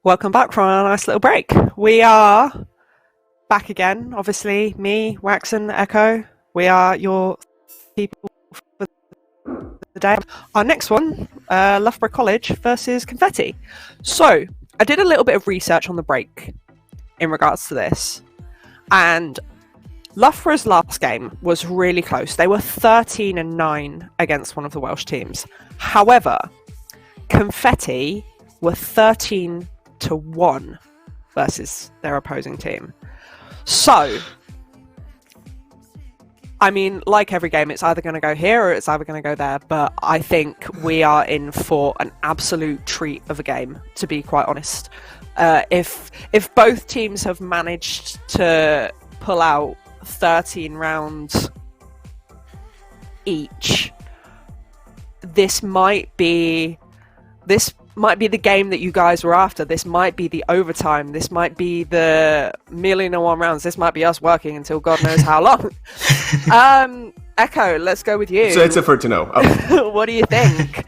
Welcome back from a nice little break. We are back again, obviously, me, Waxon, Echo. We are your people for the day. Our next one, Loughborough College versus Confetti. So, I did a little bit of research on the break in regards to this, and Loughborough's last game was really close. They were 13-9 against one of the Welsh teams. However, Confetti were 13-1 versus their opposing team. So, I mean, like every game, it's either going to go here or it's either going to go there, but I think we are in for an absolute treat of a game, to be quite honest. If both teams have managed to pull out 13 rounds each, this might be the game that you guys were after. This might be the overtime. This might be the 1,000,001 rounds. This might be us working until God knows how long. Echo, let's go with you. So it's a for to know. What do you think?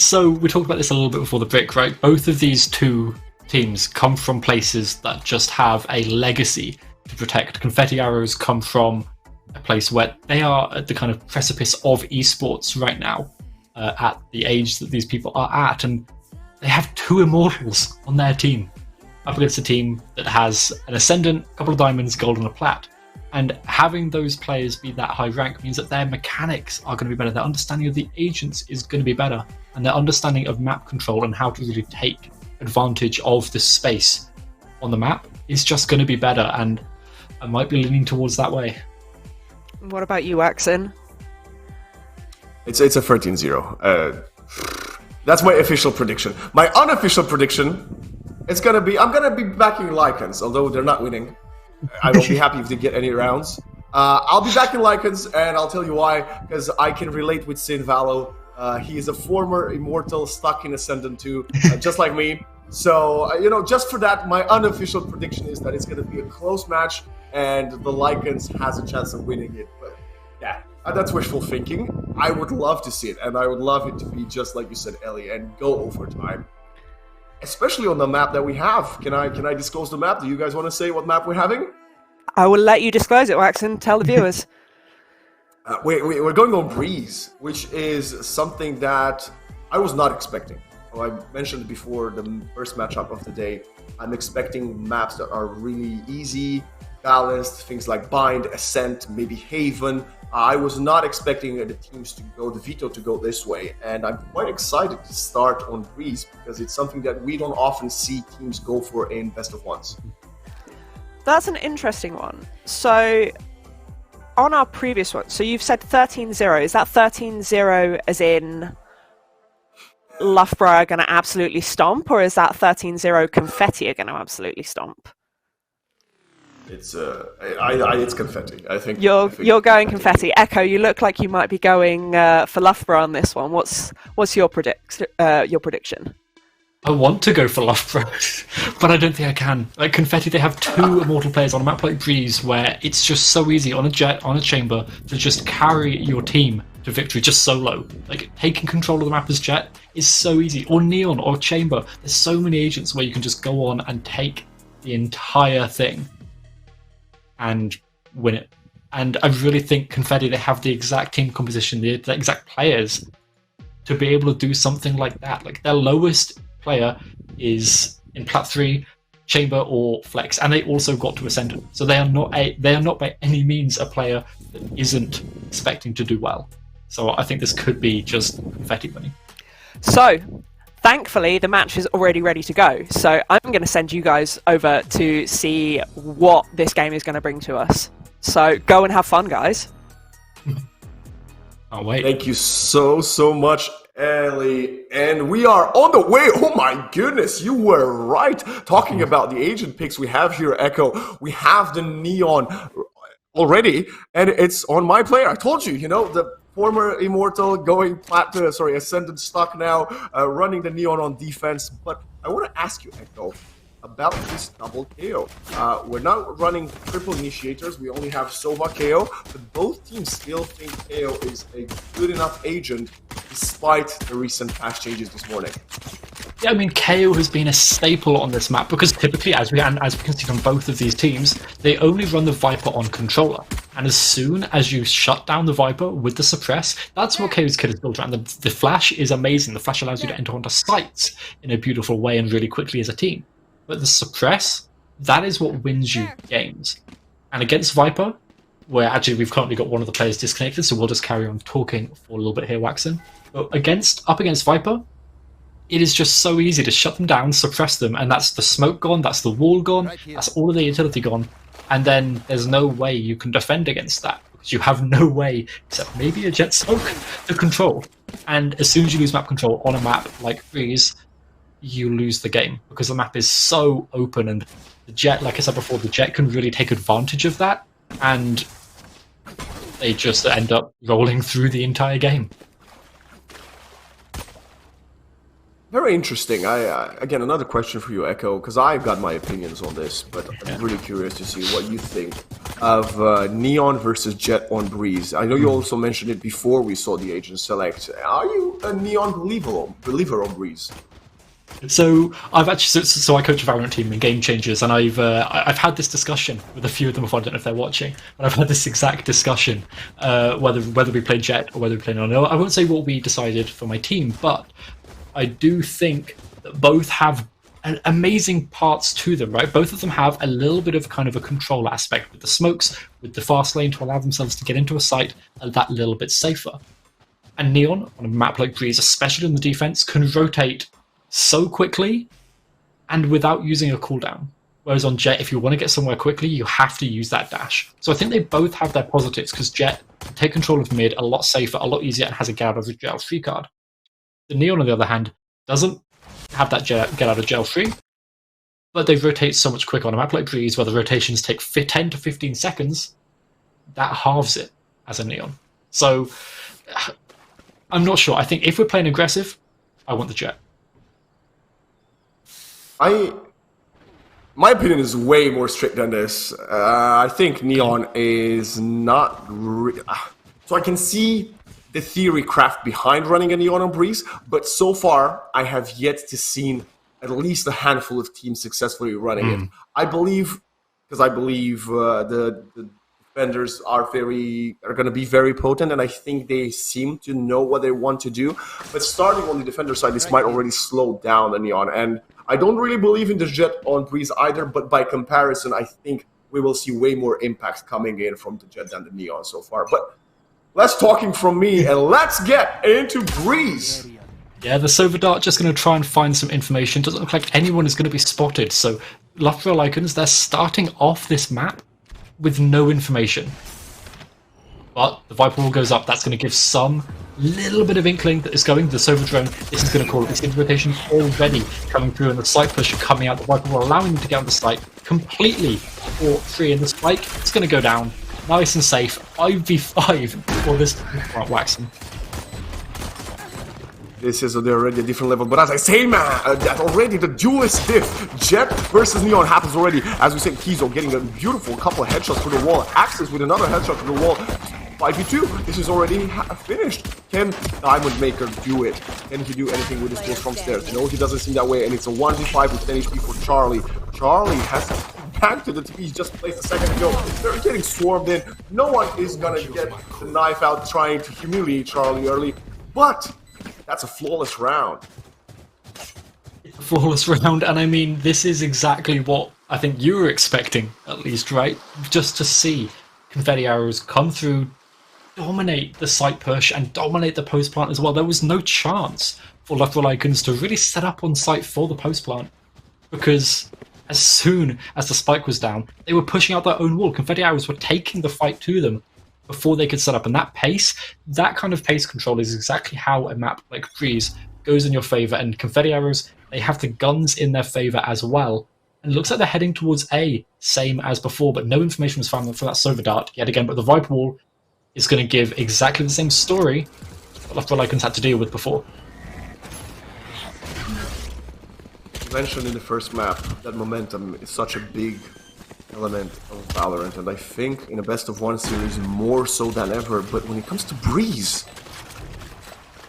So we talked about this a little bit before the break, right? Both of these two teams come from places that just have a legacy to protect. Confetti Arrows come from a place where they are at the kind of precipice of esports right now. At the age that these people are at, and they have two immortals on their team up against a team that has an ascendant, a couple of diamonds, gold, and a plat. And having those players be that high rank means that their mechanics are going to be better, their understanding of the agents is going to be better, and their understanding of map control and how to really take advantage of the space on the map is just going to be better, and I might be leaning towards that way. What about you, Waxon? It's a 13-0. That's my official prediction. My unofficial prediction, I'm gonna be backing Lycans, although they're not winning. I will be happy if they get any rounds. I'll be backing Lycans, and I'll tell you why. Because I can relate with Sin Valo. He is a former immortal stuck in Ascendant 2, just like me. So, just for that, my unofficial prediction is that it's going to be a close match, and the Lycans has a chance of winning it. But yeah. That's wishful thinking. I would love to see it, and I would love it to be just like you said, Ellie, and go overtime. Especially on the map that we have. Can I disclose the map? Do you guys want to say what map we're having? I will let you disclose it, Waxon. Tell the viewers. We're going on Breeze, which is something that I was not expecting. Well, I mentioned before the first matchup of the day. I'm expecting maps that are really easy, balanced, things like Bind, Ascent, maybe Haven. I was not expecting the teams to go, the veto to go this way, and I'm quite excited to start on Breeze because it's something that we don't often see teams go for in best of ones. That's an interesting one. So, on our previous one, so you've said 13-0. Is that 13-0 as in Loughborough are going to absolutely stomp, or is that 13-0 Confetti are going to absolutely stomp? It's Confetti. I think you're going Confetti. Echo, you look like you might be going for Loughborough on this one. What's your prediction? I want to go for Loughborough, but I don't think I can. Like Confetti, they have two immortal players on a map like Breeze, where it's just so easy on a jet, on a chamber, to just carry your team to victory just solo. Like taking control of the map as jet is so easy. Or Neon, or Chamber. There's so many agents where you can just go on and take the entire thing and win it. And I really think Confetti, they have the exact team composition, the exact players to be able to do something like that. Like their lowest player is in Plat 3, Chamber or Flex, and they also got to Ascendant. So they are not by any means a player that isn't expecting to do well. So I think this could be just Confetti winning. So thankfully, the match is already ready to go. So I'm going to send you guys over to see what this game is going to bring to us. So go and have fun, guys. Oh, wait. Thank you so much, Ellie. And we are on the way. Oh my goodness, you were right. Talking about the agent picks we have here, Echo. We have the Neon already, and it's on my player. I told you, the former Immortal going Ascendant stock now, running the Neon on defense. But I want to ask you, Echo, about this double KO. We're not running triple initiators. We only have Sova KO, but both teams still think KO is a good enough agent despite the recent patch changes this morning. Yeah, I mean, KO has been a staple on this map because typically, as we can see from both of these teams, they only run the Viper on controller. And as soon as you shut down the Viper with the suppress, that's what KO's kit is built around. The flash is amazing. The flash allows you to enter onto sites in a beautiful way and really quickly as a team. But the suppress, that is what wins you games. And against Viper, where actually we've currently got one of the players disconnected, so we'll just carry on talking for a little bit here, Waxon. But up against Viper, it is just so easy to shut them down, suppress them, and that's the smoke gone, that's the wall gone, that's all of the utility gone, and then there's no way you can defend against that, because you have no way, except maybe a jet smoke, to control. And as soon as you lose map control on a map like Freeze, you lose the game, because the map is so open, and the jet, like I said before, the jet can really take advantage of that, and they just end up rolling through the entire game. Very interesting. Again, another question for you, Echo, because I've got my opinions on this, but I'm really curious to see what you think of Neon versus Jet on Breeze. I know you also mentioned it before we saw the agent select. Are you a Neon believer on Breeze? So I've actually so I coach a Valorant team in Game Changers, and I've had this discussion with a few of them. I don't know if they're watching, but I've had this exact discussion whether we play Jet or whether we play Neon. I won't say what we decided for my team, but I do think that both have amazing parts to them, right? Both of them have a little bit of kind of a control aspect with the smokes, with the fast lane to allow themselves to get into a site that little bit safer. And Neon, on a map like Breeze, especially in the defense, can rotate so quickly and without using a cooldown. Whereas on Jet, if you want to get somewhere quickly, you have to use that dash. So I think they both have their positives, because Jet can take control of mid a lot safer, a lot easier, and has a get out of jail free card. The Neon, on the other hand, doesn't have that get out of jail free, but they rotate so much quicker on a map like Breeze, where the rotations take 10 to 15 seconds. That halves it as a Neon. So I'm not sure. I think if we're playing aggressive, I want the Jet. My opinion is way more strict than this. I think Neon is not... So I can see the theory craft behind running a Neon on Breeze, but so far I have yet to see at least a handful of teams successfully running it. I believe the defenders are going to be very potent, and I think they seem to know what they want to do. But starting on the defender side, this might already slow down the Neon, and I don't really believe in the Jet on Breeze either, but by comparison, I think we will see way more impact coming in from the Jet than the Neon so far. But less talking from me, and let's get into Breeze. Yeah, the Silver Dart just going to try and find some information. Doesn't look like anyone is going to be spotted. So, Loughborough Lycans, they're starting off this map with no information. But the Viper wall goes up. That's going to give some little bit of inkling that it's going. The Silver Drone, this is going to call it. It's rotation already coming through, and the slight push coming out. The Viper wall allowing them to get on the site completely for free. And the spike, it's going to go down. Nice and safe. 5v5 for this Waxon. This is already a different level, but as I say, man, that already the duel is stiff. Jet versus Neon happens already. As we say, Kizo getting a beautiful couple of headshots to the wall. Axis with another headshot to the wall. 5v2. This is already finished. Can Diamond Maker do it? Can he do anything with his tools from stairs? No, he doesn't seem that way, and it's a 1v5 with 10 HP for Charlie. Charlie has back to the TP. He just placed a second kill. They're getting swarmed in. No one is gonna get the knife out trying to humiliate Charlie early, but that's a flawless round. It's a flawless round, and I mean, this is exactly what I think you were expecting, at least, right? Just to see Confetti arrows come through, dominate the site push, and dominate the post plant as well. There was no chance for Loughborough Lycans to really set up on site for the post plant, because as soon as the spike was down, they were pushing out their own wall. Confetti arrows were taking the fight to them before they could set up. And that pace, that kind of pace control is exactly how a map like Breeze goes in your favor. And Confetti arrows, they have the guns in their favor as well. And it looks like they're heading towards A, same as before, but no information was found for that Silver Dart yet again. But the Viper Wall is going to give exactly the same story that Loughborough Lycans had to deal with before. You mentioned in the first map that momentum is such a big element of Valorant, and I think in a best of one series more so than ever. But when it comes to Breeze,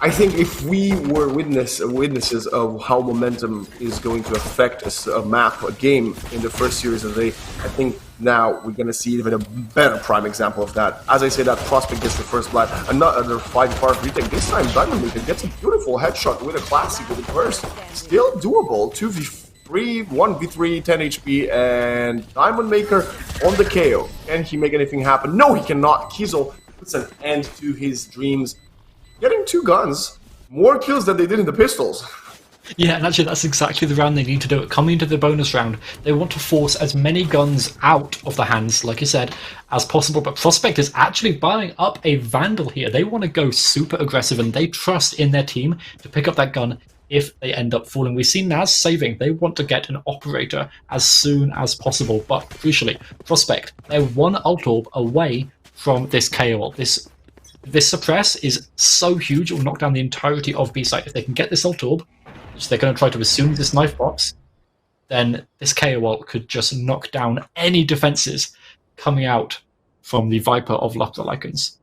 I think if we were witnesses of how momentum is going to affect a map, a game in the first series of the day, I think now we're going to see even a better prime example of that. As I say, that Prospect gets the first blood, another 5-part retake. This time, Diamond Maker gets a beautiful headshot with a classic with a burst. Still doable, 2v3, 1v3, 10 HP, and Diamond Maker on the KO. Can he make anything happen? No, he cannot. Kiesel puts an end to his dreams. Getting 2 guns, more kills than they did in the pistols. Yeah, and actually that's exactly the round they need to do it. Coming into the bonus round, they want to force as many guns out of the hands, like you said, as possible. But Prospect is actually buying up a Vandal here. They want to go super aggressive, and they trust in their team to pick up that gun if they end up falling. We've seen Naz saving. They want to get an Operator as soon as possible. But crucially, Prospect, they're 1 ult orb away from this KO. This suppress is so huge, it will knock down the entirety of B site. If they can get this ult orb, which they're going to try to assume this knife box, then this KO ult could just knock down any defenses coming out from the Viper of Loughborough Lycans.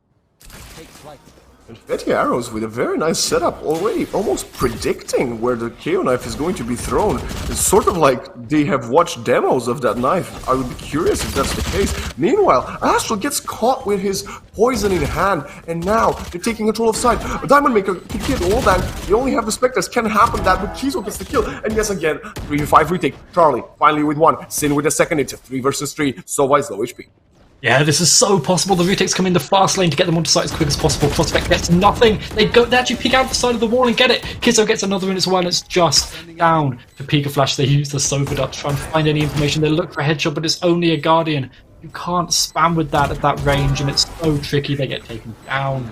Confetti arrows with a very nice setup already, almost predicting where the KO knife is going to be thrown. It's sort of like they have watched demos of that knife. I would be curious if that's the case. Meanwhile, Astral gets caught with his poison in hand, and now they're taking control of side. Diamond Maker can kill the wall, and they only have the Spectres. Can happen that, but Kiesel gets the kill. And yes, again, 3v5 retake. Charlie finally with 1. Sin with a second. It's a 3 versus 3. Sova low HP. Yeah, this is so possible. The retake's come in the fast lane to get them onto site as quick as possible. Prospect gets nothing. They actually peek out the side of the wall and get it. Kizo gets another in as well, and it's just down to Pika Flash. They use the Sova Dart to try and find any information. They look for a headshot, but it's only a Guardian. You can't spam with that at that range, and it's so tricky. They get taken down.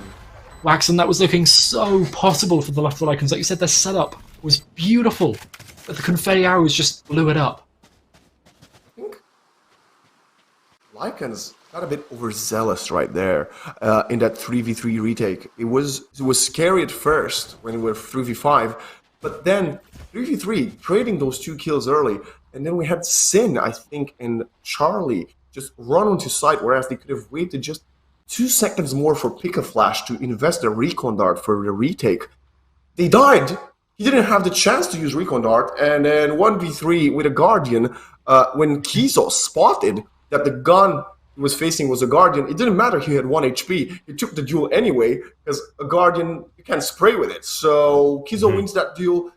Waxon, that was looking so possible for the Loughborough Lycans. Like you said, their setup was beautiful, but the confetti arrows just blew it up. I think Lycans got a bit overzealous right there in that 3v3 retake. It was scary at first when we were 3v5, but then 3v3, trading those 2 kills early, and then we had Sin, I think, and Charlie just run onto site, whereas they could have waited just 2 seconds more for Pika Flash to invest a Recon Dart for the retake. They died. He didn't have the chance to use Recon Dart, and then 1v3 with a Guardian, when Kizo spotted that the gun he was facing was a Guardian, it didn't matter he had 1 HP. He took the duel anyway, because a Guardian, you can't spray with it. So Kizo wins that duel.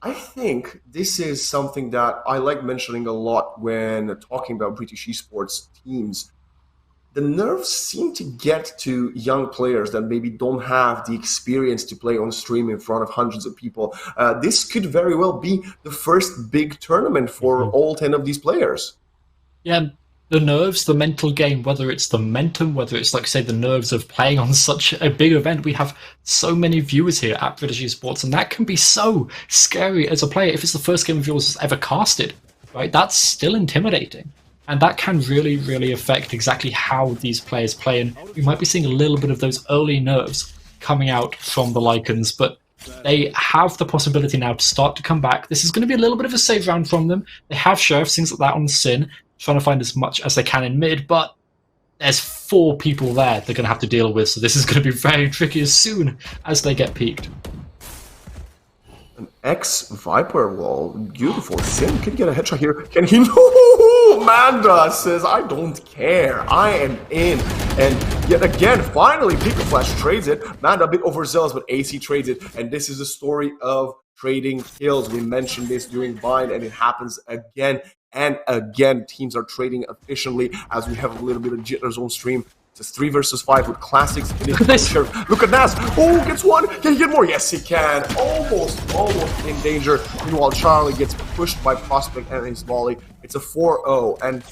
I think this is something that I like mentioning a lot when talking about British esports teams. The nerves seem to get to young players that maybe don't have the experience to play on stream in front of hundreds of people. This could very well be the first big tournament for all 10 of these players. Yeah, the nerves, the mental game, whether it's the momentum, whether it's, like, say, the nerves of playing on such a big event. We have so many viewers here at British esports, and that can be so scary as a player. If it's the first game of yours ever casted, right, that's still intimidating. And that can really, really affect exactly how these players play. And we might be seeing a little bit of those early nerves coming out from the Lycans, but they have the possibility now to start to come back. This is going to be a little bit of a save round from them. They have sheriffs, things like that on Sin, trying to find as much as they can in mid, but there's 4 people there they're going to have to deal with, so this is going to be very tricky as soon as they get peaked. An ex-Viper wall, beautiful. Sin can get a headshot here. Can he? No! Manda says, I don't care. I am in. And yet again, finally, Pika Flash trades it. Manda a bit overzealous, but AC trades it. And this is the story of trading kills. We mentioned this during Bind, and it happens again and again. Teams are trading efficiently as we have a little bit of jitters on stream. It's 3 versus 5 with classics. Look at this. Look at Naz. Oh, gets 1. Can he get more? Yes, he can. Almost in danger. Meanwhile, Charlie gets pushed by Prospect and his volley. It's a 4-0. And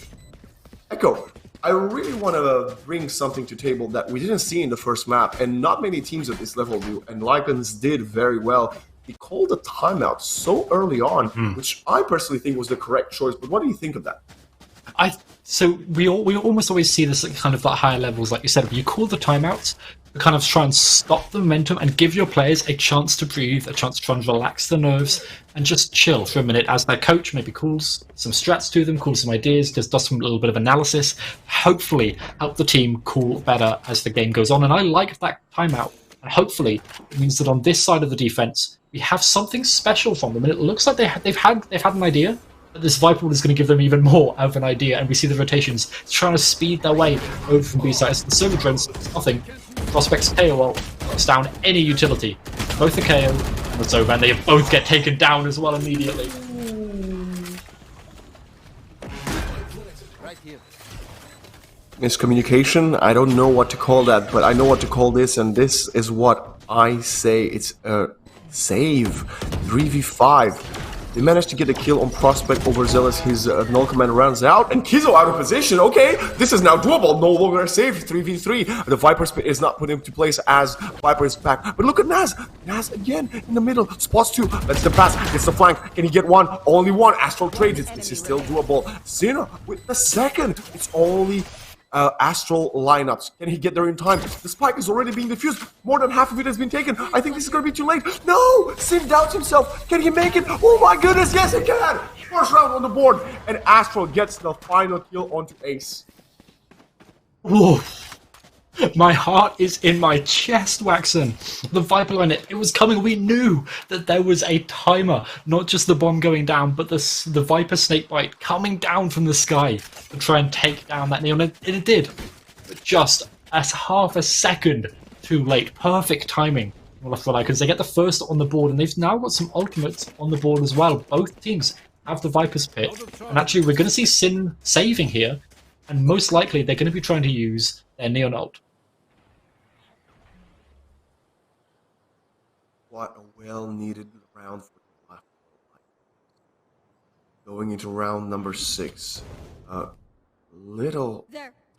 Echo, I really want to bring something to table that we didn't see in the first map, and not many teams at this level do. And Lycans did very well. He called a timeout so early on, which I personally think was the correct choice. But what do you think of that? So we almost always see this at kind of that higher levels, like you said. You call the timeouts to kind of try and stop the momentum and give your players a chance to breathe, a chance to try and relax the nerves and just chill for a minute as their coach maybe calls some strats to them, calls some ideas, does some little bit of analysis, hopefully help the team cool better as the game goes on. And I like that timeout And hopefully, it means that on this side of the defense, we have something special from them. And it looks like they've had an idea, but this Viper is going to give them even more of an idea. And we see the rotations trying to speed their way over from B sides. The Silver Drones, nothing. Prospects KO knocks down any utility. Both the KO and it's over, and they both get taken down as well immediately. Miscommunication, I don't know what to call that, but I know what to call this, and this is what I say. It's a save. 3v5. They managed to get a kill on Prospect overzealous. His null command runs out, and Kizo out of position. Okay, this is now doable. No longer a save. 3v3. The Viper Spit is not put into place as Viper is back. But look at Naz. Naz again in the middle. Spots two. That's the pass. Gets the flank. Can he get one? Only one. Astral trades. This is still doable. Zeno with the second. It's only Astral lineups. Can he get there in time? The spike is already being diffused. More than half of it has been taken. I think this is going to be too late. No! Sin doubts himself. Can he make it? Oh my goodness, yes he can! First round on the board, and Astral gets the final kill onto Ace. Whoa. My heart is in my chest, Waxen. The Viper line, it was coming. We knew that there was a timer, not just the bomb going down, but the Viper Snakebite coming down from the sky to try and take down that Neon. And it did, but just as half a second too late. Perfect timing for Lycans. They get the first on the board, and they've now got some ultimates on the board as well. Both teams have the Viper's Pit, and actually we're going to see Sin saving here, and most likely they're going to be trying to use their Neon ult. What a well-needed round for the left. Going into round number 6. Little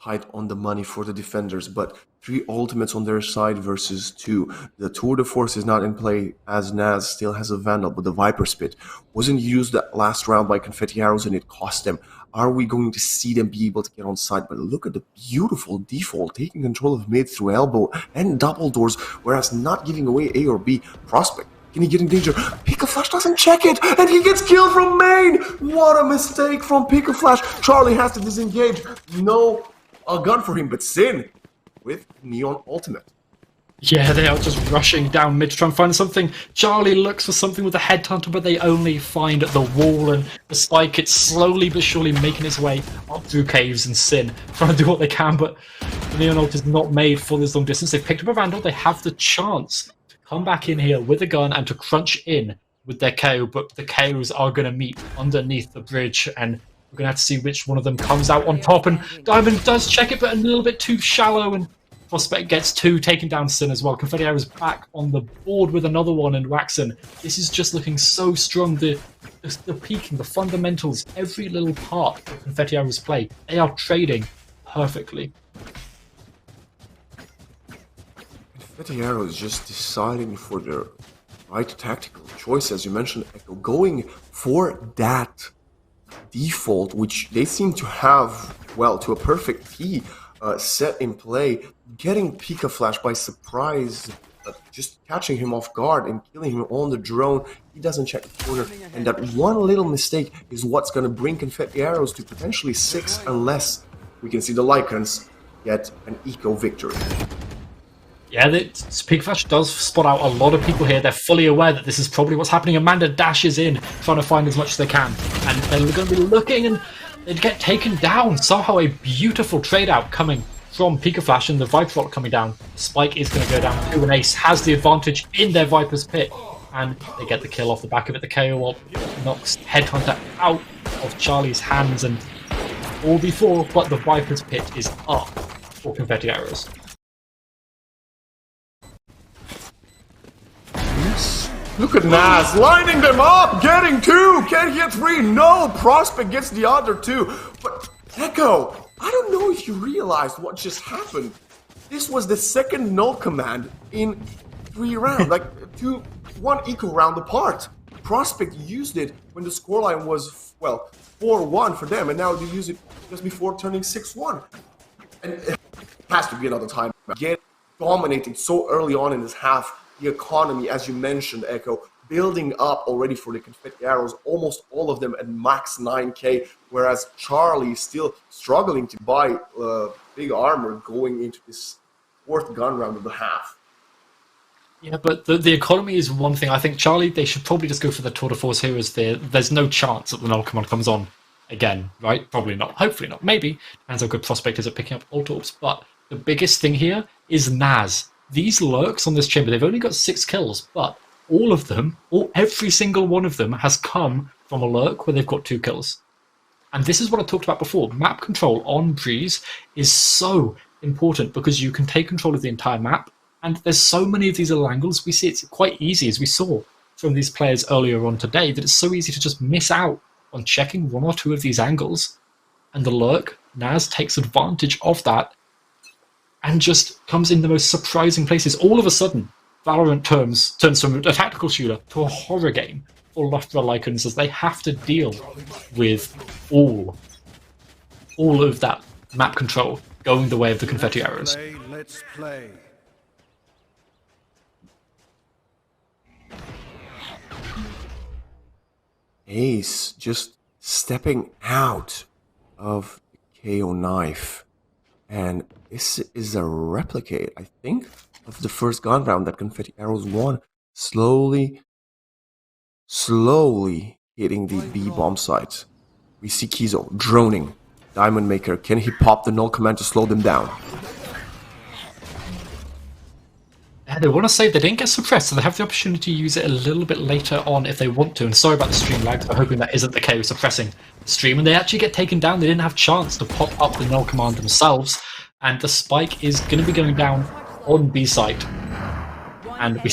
tight on the money for the defenders, but 3 ultimates on their side versus 2. The tour de force is not in play as Naz still has a Vandal, but the Viper Spit wasn't used that last round by Confetti Arrows and it cost them. Are we going to see them be able to get on side? But look at the beautiful default, taking control of mid through elbow and double doors, whereas not giving away A or B. Prospect, can he get in danger? Pika-Flash doesn't check it, and he gets killed from main! What a mistake from Pika-Flash. Charlie has to disengage. No gun for him, but Sin with Neon Ultimate. Yeah, they are just rushing down mid to try and find something. Charlie looks for something with a headhunter, but they only find the wall, and the spike, it's slowly but surely making its way up through caves, and Sin trying to do what they can, but the Neon ult is not made for this long distance. They've picked up a Vandal. They have the chance to come back in here with a gun and to crunch in with their KO, but the KOs are going to meet underneath the bridge, and we're going to have to see which one of them comes out on top. And Diamond does check it, but a little bit too shallow, and Prospect gets 2, taking down Sin as well. Confetti Arrows back on the board with another one, and Waxen, this is just looking so strong. The peaking, the fundamentals, every little part of Confetti Arrows play, they are trading perfectly. Confetti Arrows just deciding for their right tactical choice, as you mentioned, Echo, going for that default, which they seem to have, well, to a perfect T set in play, getting Pika-Flash by surprise, just catching him off guard and killing him on the drone. He doesn't check the corner, and that one little mistake is what's going to bring Confetti Arrows to potentially 6, unless we can see the Lycans get an eco victory. Yeah, Pika-Flash does spot out a lot of people here. They're fully aware that this is probably what's happening. Amanda dashes in, trying to find as much as they can, and they're going to be looking, and they'd get taken down. Somehow a beautiful trade out coming from Pika-Flash, and the Viper ult coming down. Spike is going to go down too, and Ace has the advantage in their Viper's Pit, and they get the kill off the back of it. The KO ult knocks Headhunter out of Charlie's hands, and all before, but the Viper's Pit is up for Confetti Arrows. Look at Naz lining them up, getting 2. Can he get 3? No, Prospect gets the other 2. But Echo, I don't know if you realized what just happened. This was the second null command in 3 rounds, like 1 eco round apart. Prospect used it when the scoreline was, well, 4-1 for them, and now they use it just before turning 6-1. And it has to be another time. Get dominated so early on in this half. The economy, as you mentioned, Echo, building up already for the Confetti Arrows, almost all of them at max 9k, whereas Charlie still struggling to buy big armor going into this 4th gun round of the half. Yeah, but the economy is one thing. I think Charlie, they should probably just go for the tour de force here as there's no chance that the null command comes on again, right? Probably not. Hopefully not. Maybe. Depends how good Prospect is at picking up ult orbs. But the biggest thing here is Naz. These lurks on this chamber, they've only got 6 kills, but all of them, every single one of them has come from a lurk where they've got 2 kills. And this is what I talked about before. Map control on Breeze is so important because you can take control of the entire map. And there's so many of these little angles. We see it's quite easy, as we saw from these players earlier on today, that it's so easy to just miss out on checking 1 or 2 of these angles. And the lurk, Naz, takes advantage of that and just comes in the most surprising places. All of a sudden, Valorant turns from a tactical shooter to a horror game for Loughborough Lycans as they have to deal with all of that map control going the way of the confetti arrows. Let's play. Ace just stepping out of the KO knife. And this is a replicate, I think, of the first gun round that Confetti Arrows won. Slowly hitting the B bomb site. We see Kizo droning. Diamond Maker, can he pop the null command to slow them down? Yeah, they want to save, they didn't get suppressed, so they have the opportunity to use it a little bit later on if they want to. And sorry about the stream lag, I'm hoping that isn't the case, suppressing the stream. And they actually get taken down, they didn't have chance to pop up the null command themselves. And the spike is going to be going down on B site. And we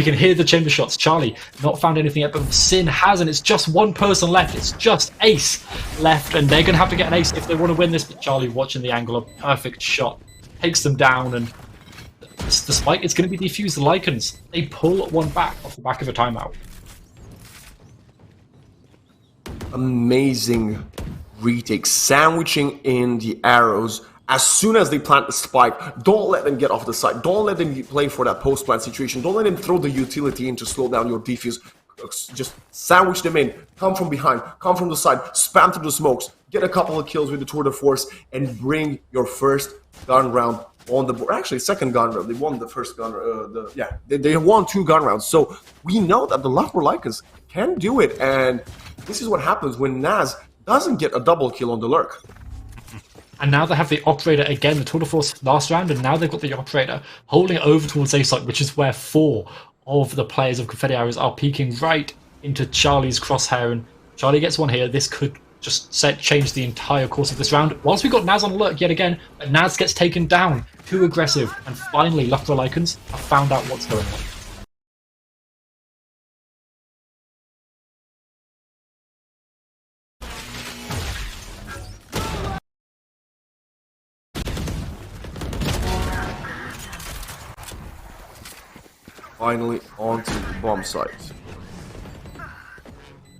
can hear the chamber shots. Charlie not found anything yet, but Sin has, and it's just one person left. It's just Ace left, and they're going to have to get an ace if they want to win this. But Charlie, watching the angle, a perfect shot, takes them down, and the spike is going to be defused. The Lycans, they pull one back off the back of a timeout. Amazing retake, sandwiching in the arrows. As soon as they plant the spike, don't let them get off the side. Don't let them play for that post-plant situation. Don't let them throw the utility in to slow down your defuse. Just sandwich them in. Come from behind. Come from the side. Spam through the smokes. Get a couple of kills with the tour de force and bring your first gun round on the board. Actually, second gun round. They won the first gun. They won 2 gun rounds. So we know that the Loughborough Lycans can do it. And this is what happens when Naz doesn't get a double kill on the lurk. And now they have the operator again, the tour de force last round, and now they've got the operator holding it over towards A site, which is where 4 of the players of Confetti Arrows are peeking right into Charlie's crosshair. And Charlie gets one here. This could just change the entire course of this round. Whilst we got Naz on alert yet again, but Naz gets taken down, too aggressive, and finally Loughborough Lycans have found out what's going on. Finally onto the bomb site.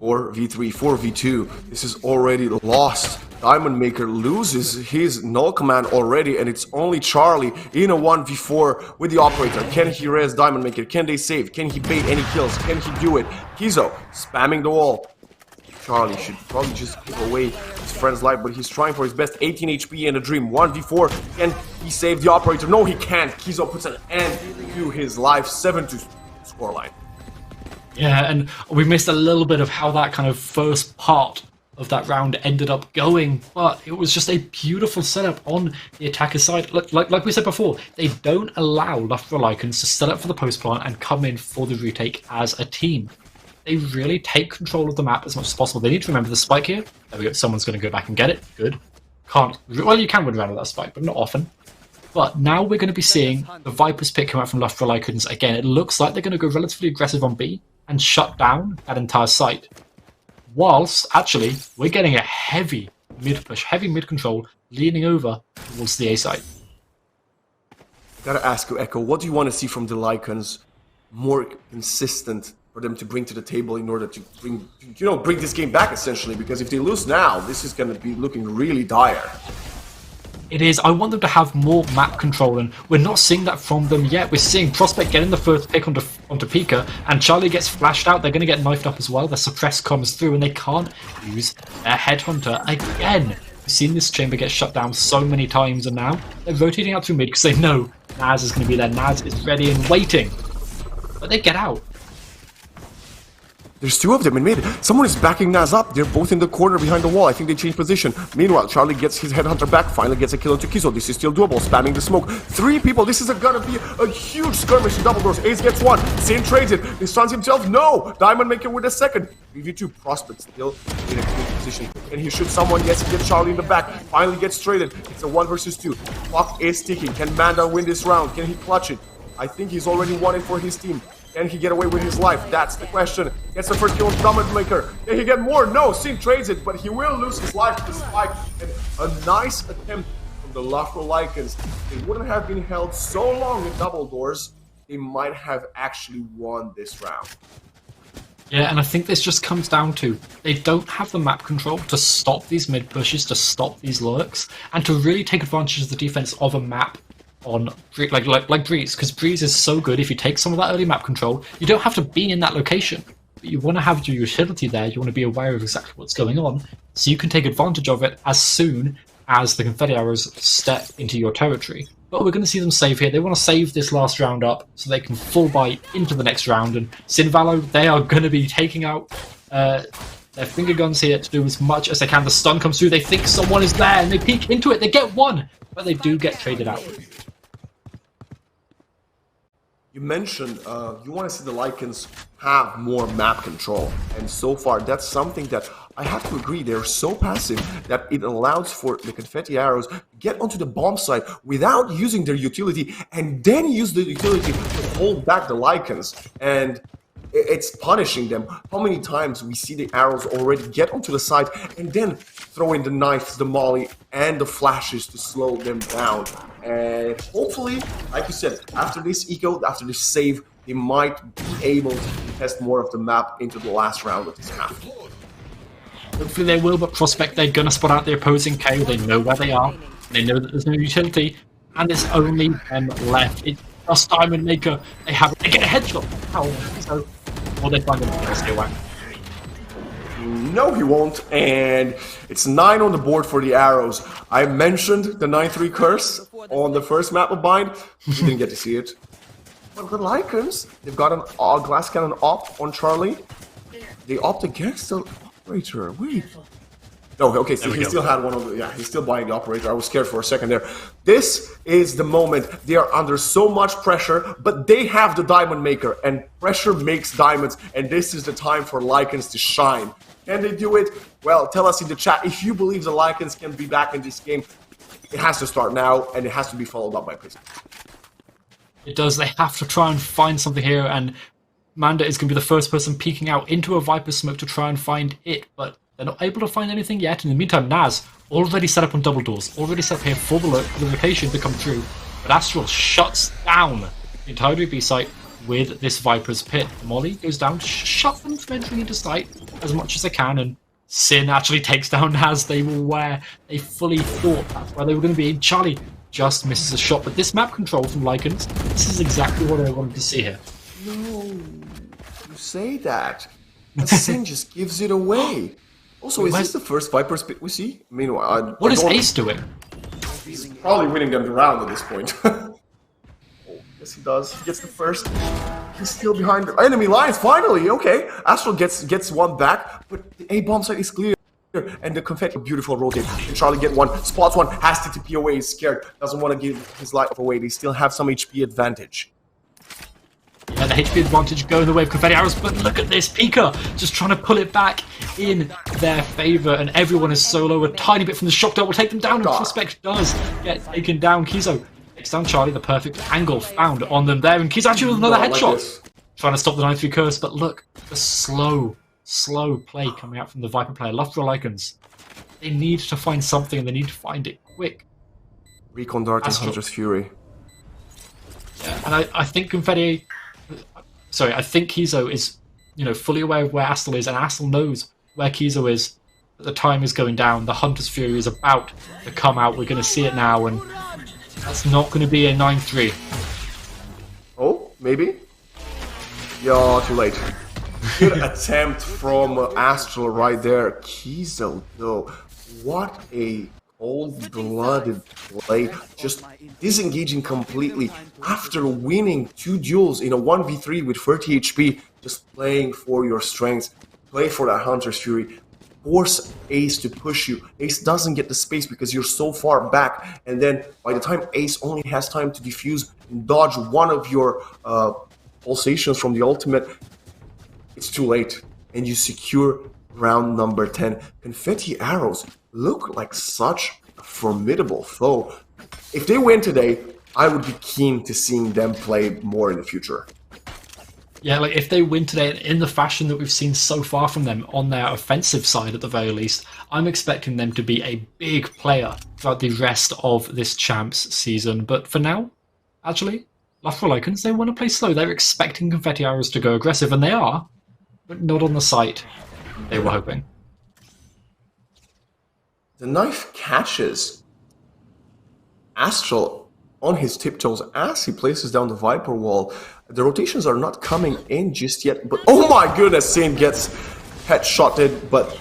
4v3, 4v2. This is already lost. Diamond Maker loses his null command already, and it's only Charlie in a 1v4 with the operator. Can he res Diamond Maker? Can they save? Can he bait any kills? Can he do it? Kizo spamming the wall. Charlie should probably just give away his friend's life, but he's trying for his best. 18 HP and a dream. 1v4. Can he save the operator? No, he can't. Kizo puts an end to his life. 7-2 scoreline. Yeah, and we missed a little bit of how that kind of first part of that round ended up going, but it was just a beautiful setup on the attacker's side. Like we said before, they don't allow Loughborough Lycans to set up for the post plant and come in for the retake as a team. They really take control of the map as much as possible. They need to remember the spike here. There we go. Someone's going to go back and get it. Good. Well, you can win around with that spike, but not often. But now we're going to be seeing the Viper's pick come out from Loughborough Lycans. Again, it looks like they're going to go relatively aggressive on B and shut down that entire site. Whilst, actually, we're getting a heavy mid-push, heavy mid-control, leaning over towards the A site. Gotta ask you, Echo, what do you want to see from the Lycans more consistent for them to bring to the table in order to bring this game back, essentially? Because if they lose now, this is going to be looking really dire. It is. I want them to have more map control, and we're not seeing that from them yet. We're seeing Prospect getting the first pick onto Pika, and Charlie gets flashed out. They're going to get knifed up as well. Their suppress comes through, and they can't use their headhunter again. We've seen this chamber get shut down so many times, and now they're rotating out through mid because they know Naz is going to be there. Naz is ready and waiting but they get out. There's two of them in mid. Someone is backing Naz up. They're both in the corner behind the wall. I think they changed position. Meanwhile, Charlie gets his headhunter back. Finally gets a kill into Kizo. This is still doable. Spamming the smoke. 3 people. This is gonna be a huge skirmish to double doors. Ace gets 1. Sin trades it. He stuns himself. No! Diamond Maker with a second. BV2 Prospect still in a good position. And he shoots someone. Yes, he gets Charlie in the back. Finally gets traded. It's a 1 versus 2. Clock is ticking. Can Manda win this round? Can he clutch it? I think he's already won it for his team. Can he get away with his life? That's the question. Gets the first kill on Diamond Maker. Can he get more? No, Sin trades it, but he will lose his life to the spike. And a nice attempt from the Loughborough Lycans. They wouldn't have been held so long in double doors. They might have actually won this round. Yeah, and I think this just comes down to they don't have the map control to stop these mid pushes, to stop these lurks, and to really take advantage of the defense of a map on like Breeze, because Breeze is so good. If you take some of that early map control, you don't have to be in that location, but you want to have your utility there. You want to be aware of exactly what's going on, so you can take advantage of it as soon as the confetti arrows step into your territory. But we're going to see them save here. They want to save this last round up so they can full buy into the next round. And Sinvalo, they are going to be taking out their finger guns here to do as much as they can. The stun comes through. They think someone is there, and they peek into it. They get 1, but they do get traded out. You mentioned you want to see the Lycans have more map control, and so far that's something that I have to agree, they're so passive that it allows for the confetti arrows to get onto the bomb site without using their utility, and then use the utility to hold back the Lycans, and it's punishing them. How many times we see the arrows already get onto the site and then throw in the knives, the molly, and the flashes to slow them down. And hopefully, like you said, after this eco, after this save, they might be able to test more of the map into the last round of this half. Hopefully they will, but Prospect, they're going to spot out the opposing KO. They know where they are. They know that there's no utility, and there's only them left. It's just Diamond Maker. They get a headshot. How? So, or they find them to stay away. No, he won't, and it's 9 on the board for the arrows. I mentioned the 9-3 curse on the first map of Bind. You didn't get to see it. But the Lycans, they've got an glass cannon op on Charlie. They opt against the operator. Wait. No, okay, so he still had one of the... Yeah, he's still buying the operator. I was scared for a second there. This is the moment. They are under so much pressure, but they have the Diamond Maker, and pressure makes diamonds, and this is the time for Lycans to shine. Can they do it? Well, tell us in the chat if you believe the Lycans can be back in this game. It has to start now, and it has to be followed up by Prism. It does. They have to try and find something here, and Manda is going to be the first person peeking out into a Viper smoke to try and find it, but they're not able to find anything yet. In the meantime, Naz already set up on double doors, already set up here for the location to come through, but Astral shuts down the entire B site with this Viper's Pit. Molly goes down to shut them from entering into sight as much as they can, and Sin actually takes down Naz. They were where they fully thought that's where they were going to be. Charlie just misses a shot, but this map control from Lycans, this is exactly what I wanted to see here. No, you say that. But Sin just gives it away. Also, is this the first Viper's Pit we see? Meanwhile, what is Ace doing? He's probably winning them the round at this point. Yes, he does. He gets the first. He's still behind the enemy lines. Finally, okay. Astral gets one back, but the A bomb site is clear, and the confetti beautiful rotate. And Charlie get one, spots one, has to TP away. He's scared, doesn't want to give his life away. They still have some HP advantage. Yeah, the HP advantage going the way of confetti arrows, but look at this, Pika just trying to pull it back in their favor, and everyone is solo. A tiny bit from the shock dart will take them down, and Prospect does get taken down. Kizo takes down Charlie, the perfect angle found on them there, and Kizo actually with another headshot. Trying to stop the 9-3 curse, but look, the slow play coming out from the Viper player. Loughborough Lycans, they need to find something, and they need to find it quick. Recon Dart and Hunter's Fury. Yeah, and I think Confetti... Sorry, I think Kizo is, fully aware of where Astel is, and Astel knows where Kizo is. But the time is going down. The Hunter's Fury is about to come out. We're going to see it now, and that's not going to be a 9-3. Oh, maybe? Yeah, too late. Good attempt from Astral right there. Kizo, though. What a cold-blooded play, just disengaging completely after winning 2 duels in a 1v3 with 30 HP, just playing for your strengths, play for that Hunter's Fury, force Ace to push you. Ace doesn't get the space because you're so far back, and then by the time Ace only has time to defuse and dodge one of your pulsations from the ultimate, it's too late, and you secure round number 10. Confetti Arrows look like such a formidable foe. If they win today, I would be keen to seeing them play more in the future. Yeah, like if they win today in the fashion that we've seen so far from them on their offensive side at the very least, I'm expecting them to be a big player throughout the rest of this champs season. But for now, actually, Loughborough Lycans, they want to play slow. They're expecting Confetti Arrows to go aggressive, and they are, but not on the site they were hoping. The knife catches Astral on his tiptoes as he places down the Viper wall. The rotations are not coming in just yet, but oh my goodness, Saint gets headshotted, but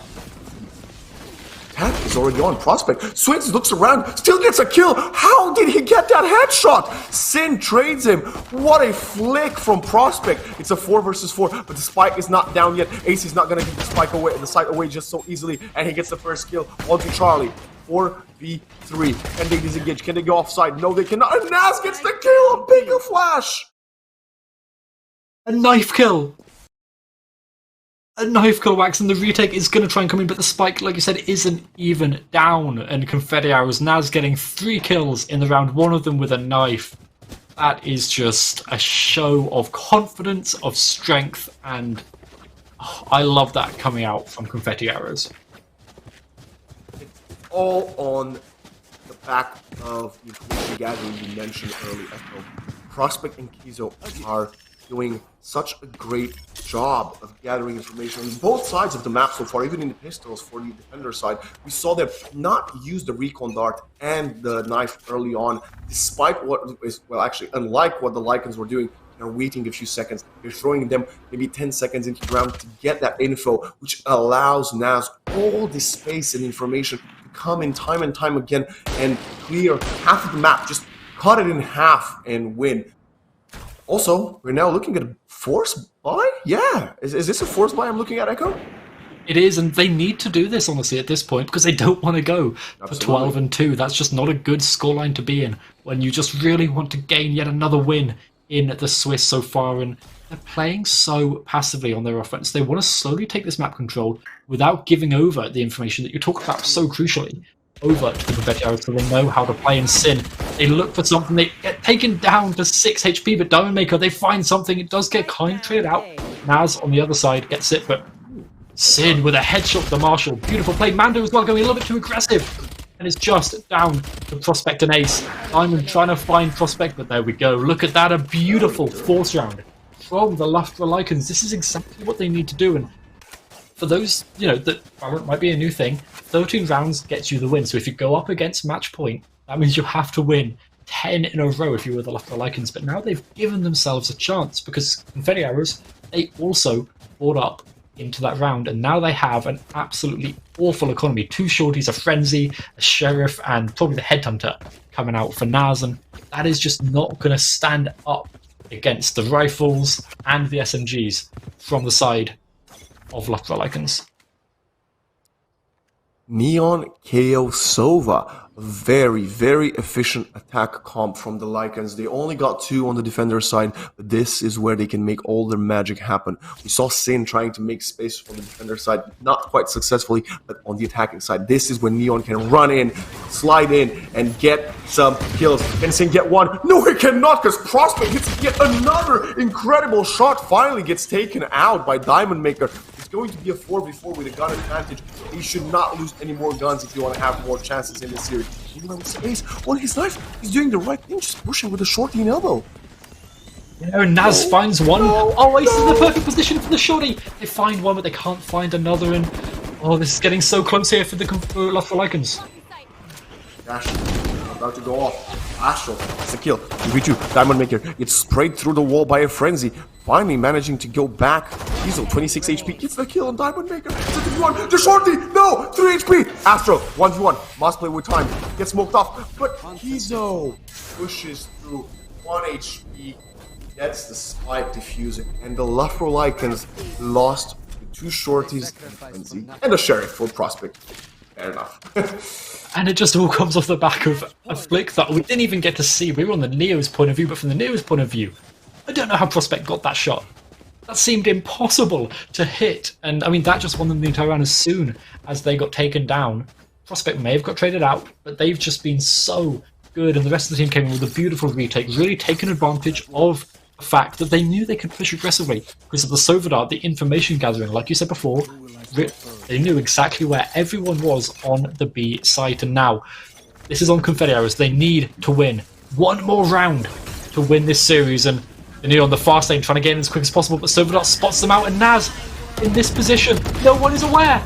attack is already on. Prospect swings, looks around, still gets a kill. How did he get that headshot? Sin trades him. What a flick from Prospect. It's a 4 versus 4, but the spike is not down yet. Ace is not going to get the spike away, the site away just so easily, and he gets the first kill onto Charlie. 4v3. Can they disengage? Can they go offside? No, they cannot. And Naz gets the kill. A bigger flash. A knife kill! A knife kill, Wax, and the retake is going to try and come in, but the spike, like you said, isn't even down. And Confetti Arrows, Naz getting 3 kills in the round, one of them with a knife. That is just a show of confidence, of strength, and I love that coming out from Confetti Arrows. It's all on the back of the information gathering you mentioned earlier. Prospect and Kizo are doing such a great job of gathering information on both sides of the map so far, even in the pistols for the defender side. We saw them not use the recon dart and the knife early on, despite what is, well, actually, unlike what the Lycans were doing. They're waiting a few seconds. They're throwing them maybe 10 seconds into the round to get that info, which allows Naz all this space and information to come in time and time again and clear half of the map, just cut it in half and win. Also, we're now looking at a force buy? Yeah. Is this a force buy I'm looking at, Echo? It is, and they need to do this, honestly, at this point, because they don't want to go for 12-2. That's just not a good scoreline to be in when you just really want to gain yet another win in the Swiss so far, and they're playing so passively on their offense. They want to slowly take this map control without giving over the information that you talk about so crucially over to the Confetti Arrows, so they know how to play in Sin. They look for something, they get taken down to 6 HP, but Diamond Maker, they find something, it does get kind of traded out. Naz on the other side gets it, but Sin with a headshot to Marshall. Beautiful play. Mando as well going a little bit too aggressive, and it's just down to Prospect and Ace. Diamond trying to find Prospect, but there we go. Look at that, a beautiful force round from the Loughborough Lycans. This is exactly what they need to do, and for those, you know, that might be a new thing, 13 rounds gets you the win. So if you go up against match point, that means you have to win 10 in a row if you were the Loughborough Lycans. But now they've given themselves a chance because Confetti Arrows, they also brought up into that round, and now they have an absolutely awful economy. 2 shorties, a Frenzy, a Sheriff, and probably the Headhunter coming out for Naz, and that is just not going to stand up against the rifles and the SMGs from the side of Loughborough Lycans. Neon KO Sova. Very, very efficient attack comp from the Lycans. They only got 2 on the defender side, but this is where they can make all their magic happen. We saw Sin trying to make space for the defender side, not quite successfully, but on the attacking side, this is when Neon can run in, slide in, and get some kills. Can Sin get one? No, he cannot, because Prospect hits yet another incredible shot. Finally gets taken out by Diamond Maker. It's going to be a 4v4 with a gun advantage. He should not lose any more guns if you want to have more chances in this series. Even with space on his knife, he's doing the right thing, just pushing with a shorty and elbow. You know, Naz finds one. Oh, Ace is in the perfect position for the shorty. They find one, but they can't find another. And oh, this is getting so close here for the Loughborough Lycans. Dash, about to go off. Astral, that's a kill. 3v2, Diamond Maker gets sprayed through the wall by a Frenzy. finally managing to go back. Kizo, 26 HP, gets the kill on Diamond Maker. The shorty, no, 3 HP. Astro, 1v1, must play with time, gets smoked off. But Kizo pushes through 1 HP, gets the spike diffusing, and the Loughborough Lycans lost the 2 shorties and Frenzy, and the Sheriff for Prospect. Fair enough. And it just all comes off the back of a flick that we didn't even get to see. We were on the Neo's point of view, but from the Neo's point of view, I don't know how Prospect got that shot. That seemed impossible to hit. And I mean, that just won them the entire round as soon as they got taken down. Prospect may have got traded out, but they've just been so good. And the rest of the team came in with a beautiful retake, really taking advantage of the fact that they knew they could push aggressively because of the Sovadar, the information gathering. Like you said before, they knew exactly where everyone was on the B site. And now, this is on Confetti hours. They need to win one more round to win this series. And they're near on the fast lane, trying to get in as quick as possible, but Sovadar spots them out, and Naz, in this position, no one is aware.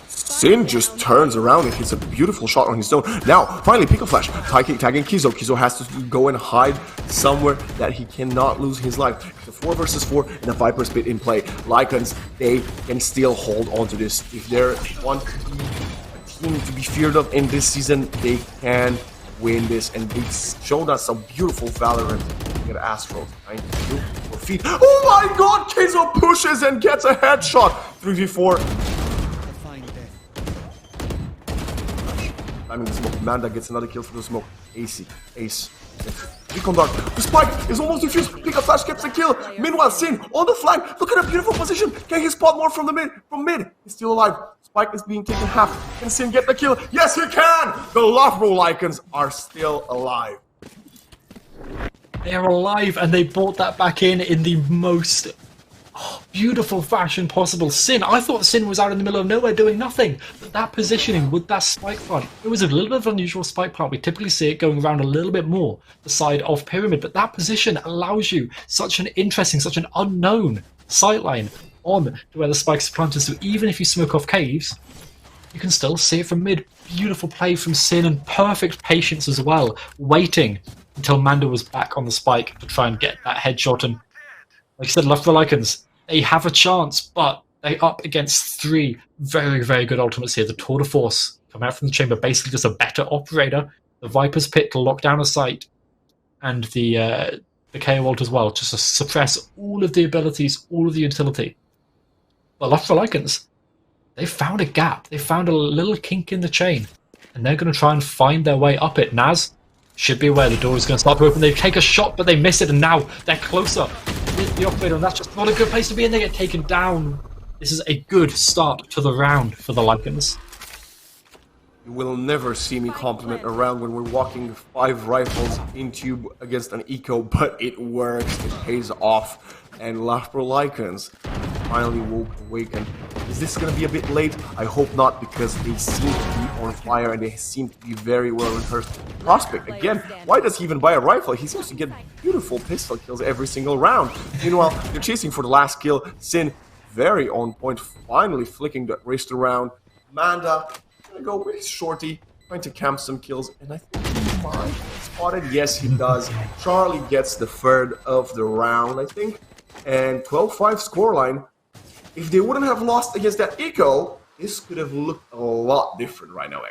Sin just turns around and hits a beautiful shot on his own. Now, finally, Pickle Flash, tagging Kizo. Kizo has to go and hide somewhere that he cannot lose his life. The 4 versus 4 and the Viper's Pit in play. Lycans, they can still hold on to this. If they want to be a team to be feared of in this season, they can win this, and they showed us some beautiful Valorant. Get Astro, 92 for feet. Oh my god, Kizo pushes and gets a headshot. 3v4. I mean, the smoke. Manda gets another kill for the smoke. Ace. Recon Dark. The spike is almost defused. Pick Flash gets the kill. Meanwhile, Sin on the flank. Look at a beautiful position. Can he spot more from the mid? From mid. He's still alive. Spike is being taken half. Can Sin get the kill? Yes, he can! The Loughborough Lycans are still alive. They are alive, and they brought that back in the most beautiful fashion possible. Sin, I thought Sin was out in the middle of nowhere doing nothing, but that positioning with that spike plant, it was a little bit of an unusual spike plant. We typically see it going around a little bit more the side of Pyramid, but that position allows you such an interesting, such an unknown sightline on to where the spikes are planted, so even if you smoke off caves, you can still see it from mid. Beautiful play from Sin, and perfect patience as well, waiting until Manda was back on the spike to try and get that headshot. And like I said, Loughborough Lycans, they have a chance, but they're up against 3 very, very good ultimates here. The Tour de Force coming out from the chamber, basically just a better operator. The Viper's Pit to lock down a site, and the KO ult as well, just to suppress all of the abilities, all of the utility. But Loughborough Lycans, they found a gap. They found a little kink in the chain, and they're going to try and find their way up it. Naz should be aware the door is going to start to open. They take a shot, but they miss it, and now they're closer. The operator, and that's just not a good place to be, and they get taken down. This is a good start to the round for the Lycans. You will never see me compliment a round when we're walking 5 rifles into against an eco, but it works, it pays off. And Loughborough Lycans finally woke awaken. Is this going to be a bit late? I hope not, because they seem to be on fire and they seem to be very well rehearsed. Prospect, again, why does he even buy a rifle? He seems to get beautiful pistol kills every single round. Meanwhile, they're chasing for the last kill. Sin, very on point, finally flicking the wrist around. Manda, gonna go with Shorty, trying to camp some kills, and I think he might get spotted. Yes, he does. Charlie gets the 3rd of the round, I think. And 12-5 scoreline. If they wouldn't have lost against that eco, this could have looked a lot different right now.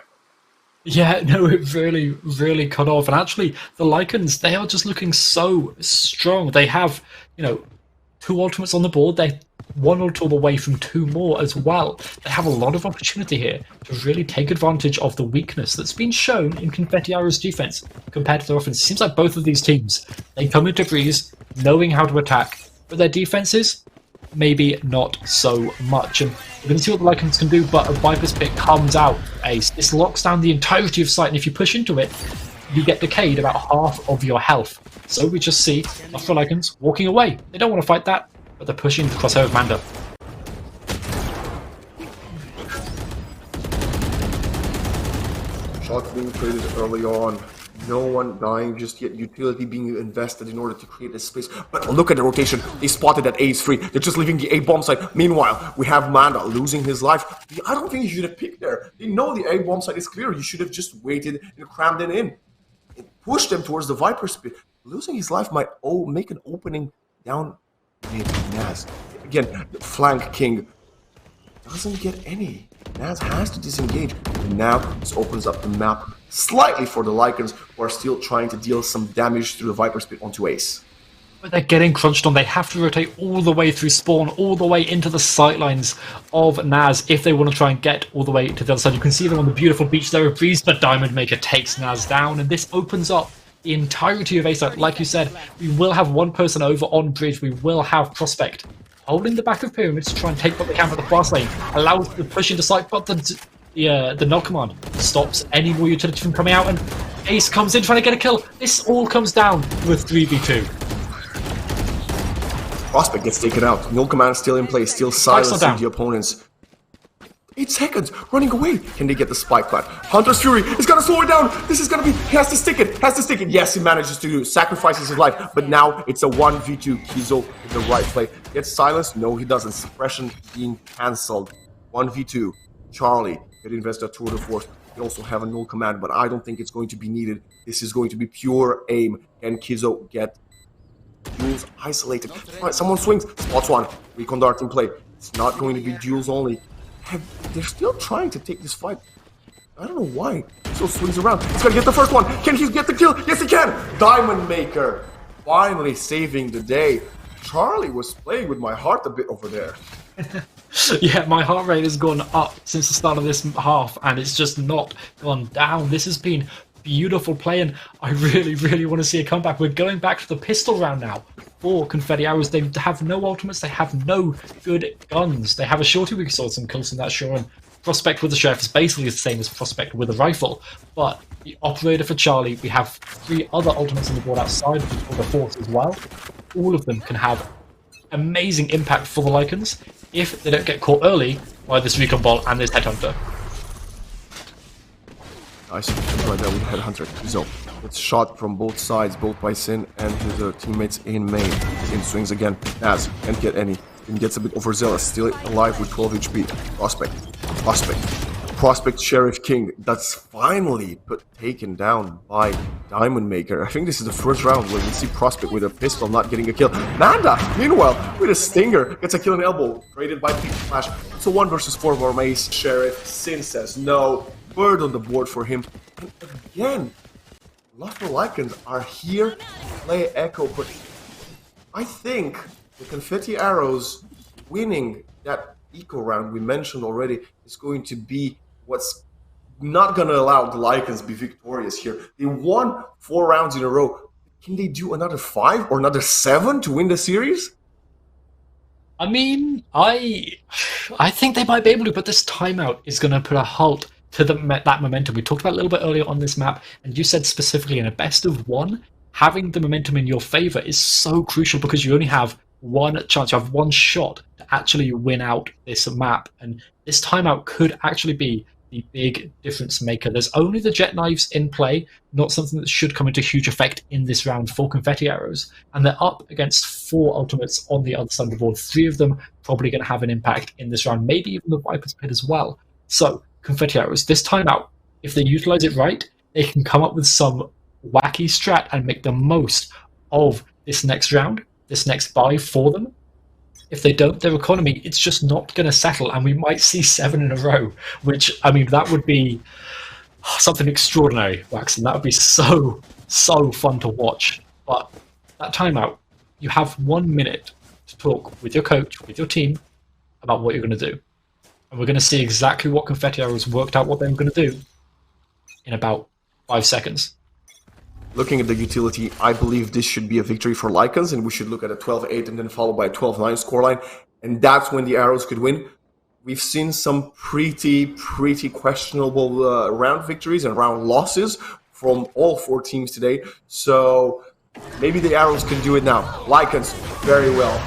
Yeah, no, it really, really cut off. And actually, the Lycans, they are just looking so strong. They have, 2 ultimates on the board. They're 1 ultimate away from 2 more as well. They have a lot of opportunity here to really take advantage of the weakness that's been shown in Confetti Arrow's defense compared to their offense. It seems like both of these teams, they come into Breeze knowing how to attack, but their defenses, maybe not so much. And we're going to see what the Lycans can do, but a Viper's Pit comes out. Ace. This locks down the entirety of site, and if you push into it, you get decayed about half of your health. So we just see Loughborough Lycans walking away. They don't want to fight that, but they're pushing the crosshair of Manda. Shots being traded early on. No one dying just yet. Utility being invested in order to create a space. But look at the rotation. They spotted that A is free. They're just leaving the A bomb site. Meanwhile, we have Manda losing his life. I don't think you should have picked there. They know the A bomb site is clear. You should have just waited and crammed it in. It pushed them towards the Viper's Pit. Losing his life might make an opening down with Naz. Again, the flank king doesn't get any. Naz has to disengage. And now this opens up the map slightly for the Lycans, who are still trying to deal some damage through the Viper's Pit onto Ace. But they're getting crunched on. They have to rotate all the way through spawn, all the way into the sightlines of Naz if they want to try and get all the way to the other side. You can see them on the beautiful beach there of Breeze, but Diamond Maker takes Naz down, and this opens up the entirety of Ace. Like you said, we will have one person over on Bridge. We will have Prospect holding the back of Pyramid to try and take what they can from the fast lane, allows the push into sight, but the null command stops any more utility from coming out, and Ace comes in trying to get a kill. This all comes down to a 3v2. Prospect gets taken out. Null command still in place, still silencing the opponents. 8 seconds, running away. Can they get the spike plant? Hunter's Fury is gonna slow it down. This is gonna be, he has to stick it, Yes, he manages to sacrifice his life, but now it's a 1v2. Kizo in the right play. Gets silenced? No, he doesn't. Suppression being cancelled. 1v2. Charlie get invested a tour de force. They also have a null command, but I don't think it's going to be needed. This is going to be pure aim. Can Kizo get duels isolated? Right, someone swings, spots one. Recon Dart in play. It's not going to be duels only. They're still trying to take this fight. I don't know why. So swings around. He's gonna get the first one. Can he get the kill? Yes, he can. Diamond Maker finally saving the day. Charlie was playing with my heart a bit over there. Yeah, my heart rate has gone up since the start of this half, and it's just not gone down. This has been beautiful play, and I really, really want to see a comeback. We're going back to the pistol round now for Confetti Arrows. They have no ultimates, they have no good guns. They have a shorty, we saw some kills in that, sure, and Prospect with the Sheriff is basically the same as Prospect with a rifle. But the Operator for Charlie, we have 3 other ultimates on the board outside of the Force as well. All of them can have amazing impact for the Lycans if they don't get caught early by this Recon Ball and this Headhunter. Nice. Right there with Headhunter. Kizo gets shot from both sides, both by Sin and his teammates in main. Sin swings again. Naz can't get any. Sin gets a bit overzealous. Still alive with 12 HP. Prospect Sheriff King. That's finally taken down by Diamond Maker. I think this is the first round where we see Prospect with a pistol not getting a kill. Manda, meanwhile, with a stinger, gets a kill in elbow. Traded by Peak Flash. It's a 1 versus 4 for Mace. Sheriff. Sin says no. Bird on the board for him. And again, Loughborough Lycans are here to play Echo, but I think the Confetti Arrows winning that eco round we mentioned already is going to be what's not going to allow the Lycans to be victorious here. They won 4 rounds in a row. Can they do another 5 or another 7 to win the series? I mean, I think they might be able to, but this timeout is going to put a halt to that momentum. We talked about a little bit earlier on this map, and you said specifically in a best of 1, having the momentum in your favor is so crucial because you only have one chance, you have one shot to actually win out this map, and this timeout could actually be the big difference maker. There's only the jet knives in play, not something that should come into huge effect in this round for Confetti Arrows, and they're up against 4 ultimates on the other side of the board. 3 of them probably going to have an impact in this round, maybe even the Viper's Pit as well. So Confetti Arrows, this timeout, if they utilize it right, they can come up with some wacky strat and make the most of this next round, this next buy for them. If they don't, their economy, it's just not going to settle, and we might see 7 in a row, which, I mean, that would be something extraordinary, Waxon. That would be so fun to watch. But that timeout, you have 1 minute to talk with your coach, with your team, about what you're going to do. And we're going to see exactly what Confetti Arrows worked out what they were going to do in about 5 seconds. Looking at the utility, I believe this should be a victory for Lycans, and we should look at a 12-8 and then followed by a 12-9 scoreline, and that's when the Arrows could win. We've seen some pretty questionable round victories and round losses from all 4 teams today, so maybe the Arrows can do it now. Lycans, very well.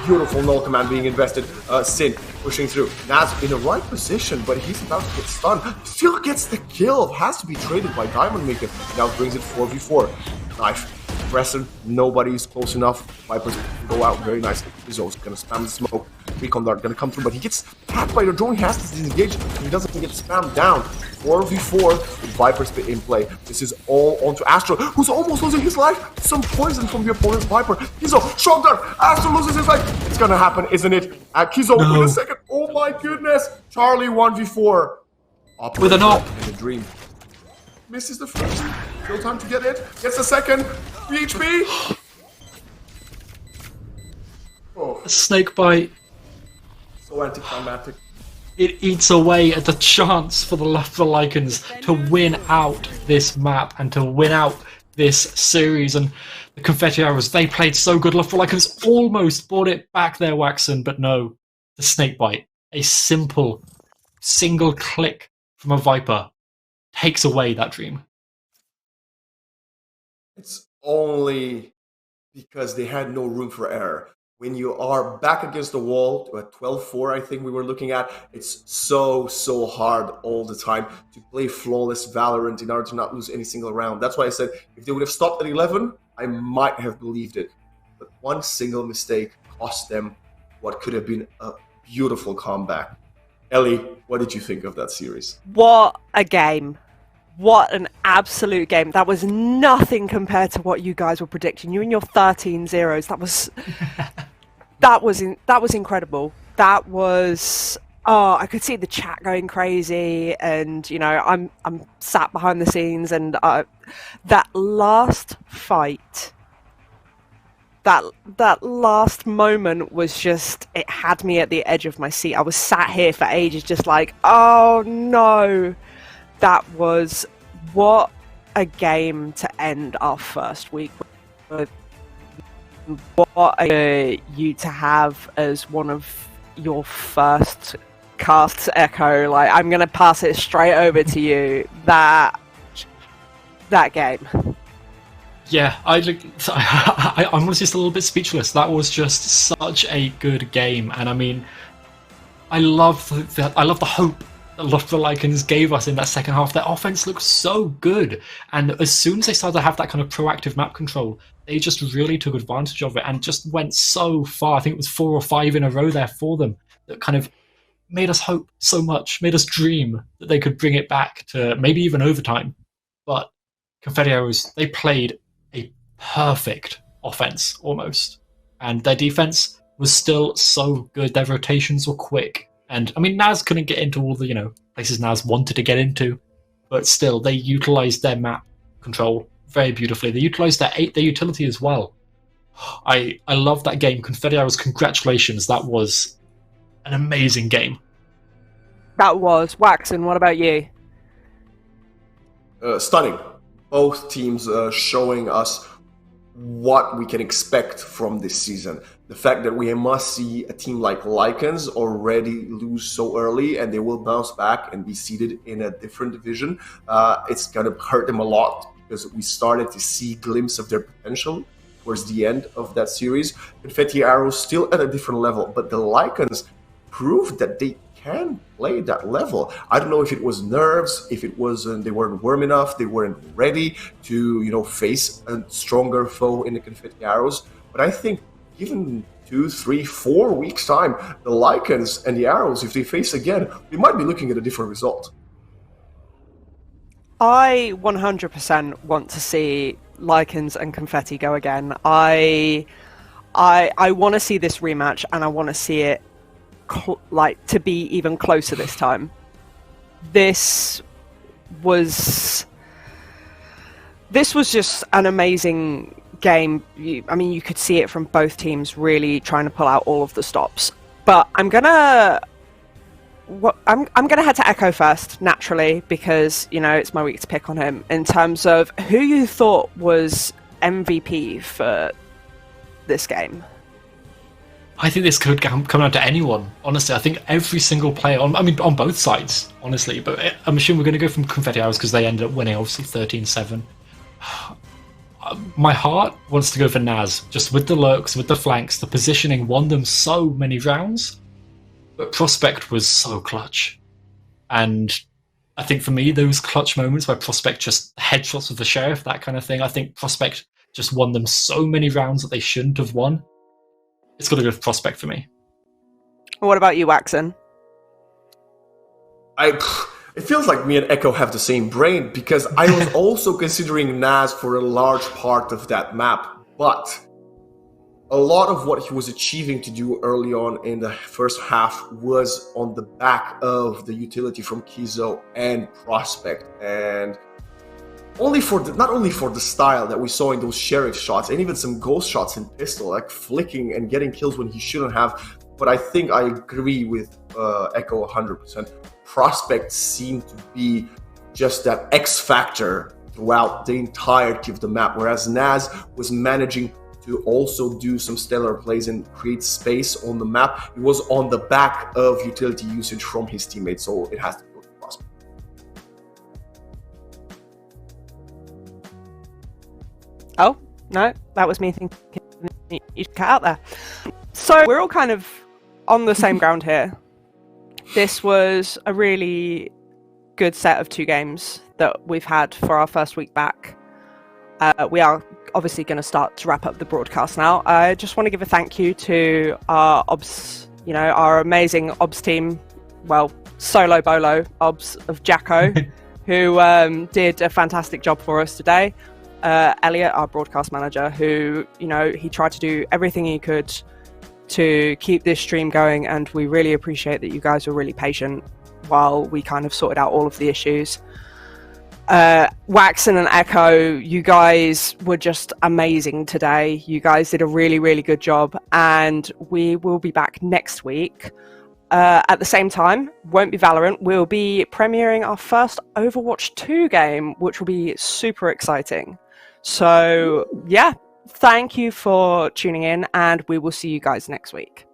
Beautiful null command being invested. Sin pushing through. Naz in the right position, but he's about to get stunned. Still gets the kill. Has to be traded by Diamond Maker. Now brings it 4v4. Knife. Preston. Nobody's close enough. Vipers go out very nicely. He's also gonna spam the smoke. recon dart gonna come through, but he gets tapped by the drone. He has to disengage, and he doesn't get spammed down. 4v4 with Viper's in play. This is all onto Astro, who's almost losing his life. Some poison from the opponent's Viper. Kizo, shock dart. Astro loses his life. It's gonna happen, isn't it? Kizo with a second. Oh my goodness. Charlie 1v4. With an op. In a dream. Misses the first. Still time to get it. Gets the second. BHB. Oh, A snake bite. so anticlimactic. It eats away at the chance for the Lycans to win out this map and to win out this series. And the Confetti Arrows, they played so good. Loughborough Lycans almost brought it back there, Waxon, but no. The snake bite, a simple, single click from a Viper, takes away that dream. It's only because they had no room for error. When you are back against the wall, at 12-4, I think we were looking at, it's so hard all the time to play flawless Valorant in order to not lose any single round. That's why I said, if they would have stopped at 11, I might have believed it. But one single mistake cost them what could have been a beautiful comeback. Ellie, what did you think of that series? What a game. What an absolute game. That was nothing compared to what you guys were predicting. You and your 13-0s. That was incredible. That was I could see the chat going crazy, and I'm sat behind the scenes, and that last fight, that last moment was just, it had me at the edge of my seat. I was sat here for ages just like, oh no. That was, what a game to end our first week with. What you to have as one of your first casts, Echo. Like, I'm going to pass it straight over to you. That game. Yeah, I'm just a little bit speechless. That was just such a good game, and I mean, I love the hope that Loughborough Lycans gave us in that second half. Their offense looked so good, and as soon as they started to have that kind of proactive map control, they just really took advantage of it and just went so far. I think it was 4 or 5 in a row there for them that kind of made us hope so much, made us dream that they could bring it back to maybe even overtime. But Confetti Arrows, they played a perfect offense almost, and their defense was still so good. Their rotations were quick, and I mean, Naz couldn't get into all the places Naz wanted to get into, but still they utilized their map control very beautifully. They utilized their utility as well. I love that game. Confetti Arrows, congratulations. That was an amazing game. That was. Waxon, what about you? Stunning. Both teams showing us what we can expect from this season. The fact that we must see a team like Lycans already lose so early and they will bounce back and be seated in a different division, it's going to hurt them a lot, because we started to see glimpses of their potential towards the end of that series. Confetti Arrows still at a different level, but the Lycans proved that they can play that level. I don't know if it was nerves, if it wasn't, they weren't warm enough, they weren't ready to face a stronger foe in the Confetti Arrows. But I think given 2, 3, 4 weeks time, the Lycans and the Arrows, if they face again, we might be looking at a different result. I 100% want to see Lycans and Confetti go again. I want to see this rematch, and I want to see it to be even closer this time. This was just an amazing game. I mean, you could see it from both teams really trying to pull out all of the stops. But I'm gonna head to Echo first, naturally, because it's my week to pick on him. In terms of who you thought was MVP for this game. I think this could come down to anyone, honestly. I think every single player, on both sides, honestly. But I'm assuming we're going to go from Confetti Arrows because they ended up winning, obviously, 13-7. My heart wants to go for Naz, just with the lurks, with the flanks. The positioning won them so many rounds. But Prospect was so clutch. And I think for me, those clutch moments where Prospect just headshots with the Sheriff, that kind of thing, I think Prospect just won them so many rounds that they shouldn't have won. It's got to go for Prospect for me. What about you, Waxon? It feels like me and Echo have the same brain, because I was also considering Naz for a large part of that map, but a lot of what he was achieving to do early on in the first half was on the back of the utility from Kizo and Prospect, and not only for the style that we saw in those sheriff shots, and even some ghost shots in pistol, like flicking and getting kills when he shouldn't have. But I think I agree with Echo 100%. Prospect seemed to be just that X factor throughout the entirety of the map, whereas Naz was managing to also do some stellar plays and create space on the map. It was on the back of utility usage from his teammates, so it has to go to Prospect. Oh, no, that was me thinking you cut out there. So we're all kind of on the same ground here. This was a really good set of 2 games that we've had for our first week back. We are obviously going to start to wrap up the broadcast now. I just want to give a thank you to our OBS, our amazing OBS team, well, solo bolo OBS of Jacko, who did a fantastic job for us today. Elliot, our broadcast manager, who, he tried to do everything he could to keep this stream going, and we really appreciate that you guys were really patient while we kind of sorted out all of the issues. Waxon and Echo, you guys were just amazing today. You guys did a really, really good job, and we will be back next week. At the same time, won't be Valorant, we'll be premiering our first Overwatch 2 game, which will be super exciting. So, yeah, thank you for tuning in, and we will see you guys next week.